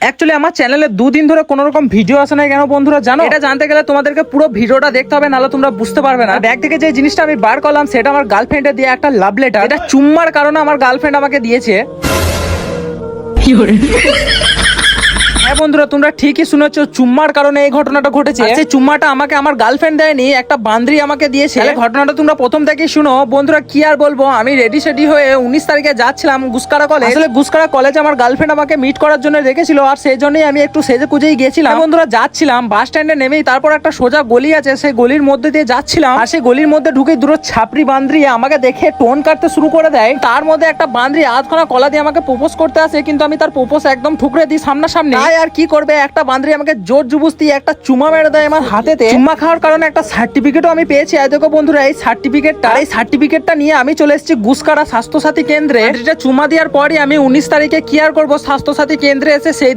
Actually আমার চ্যানেলে 2 দিন ধরে কোনো রকম ভিডিও আসে না কেন বন্ধুরা জানো? এটা জানতে গেলে তোমাদেরকে পুরো ভিডিওটা দেখতে হবে, নাহলে তোমরা বুঝতে পারবে না। ব্যাগ থেকে যে জিনিসটা আমি বার করলাম সেটা আমার গার্লফ্রেন্ডে দিয়ে একটা লাভ লেটার। এটা চুম্মার কারণে আমার গার্লফ্রেন্ড আমাকে দিয়েছে। হ্যাঁ বন্ধুরা, তোমরা ঠিকই শুনেছো, চুম্মার কারণে এই ঘটনাটা ঘটেছে। সেই চুম্মাটা আমাকে আমার গার্লফ্রেন্ড দেয়নি, একটা বান্দ্রি আমাকে দিয়েছে। ঘটনাটা তোমরা প্রথম থেকেই শুনো বন্ধুরা। কি আর বলবো, আমি রেডি সেডি হয়ে 19 তারিখে যাচ্ছিলাম গুসকারা কলেজ। আসলে গুসকারা কলেজে আমার গার্লফ্রেন্ড আমাকে মিট করার জন্য রেখেছিল, আর সেই জন্যই আমি একটু সেজে কুজেই গেছিলাম। বন্ধুরা যাচ্ছিলাম বাস স্ট্যান্ডে নেমেই, তারপর একটা সোজা গলি আছে, সেই গলির মধ্যে দিয়ে যাচ্ছিলাম। আর সেই গলির মধ্যে ঢুকে দুটো ছাপড়ি বান্দ্রি আমাকে দেখে টোন কাটতে শুরু করে দেয়। তার মধ্যে একটা বান্দ্রি আধখানা কলা দিয়ে আমাকে প্রপোজ করতে আসে, কিন্তু আমি তার প্রপোজ একদম ঠুকরে দিই সামনাসামনি। আর কি করবে, একটা বান্দ্রি আমাকে জোর জুবুস্তি একটা চুমা মেরে দেয় আমার হাতেতে। চুমা খাওয়ার কারণে একটা সার্টিফিকেটও আমি পেয়েছি। দেখো বন্ধুরা, এই সার্টিফিকেটটা নিয়ে আমি চলে এসেছি গুসকারা স্বাস্থ্যসাথী কেন্দ্রে। এটা চুমা দেওয়ার পরই আমি 19 তারিখে কি আর করবো, স্বাস্থ্যসাথী কেন্দ্রে এসে সেই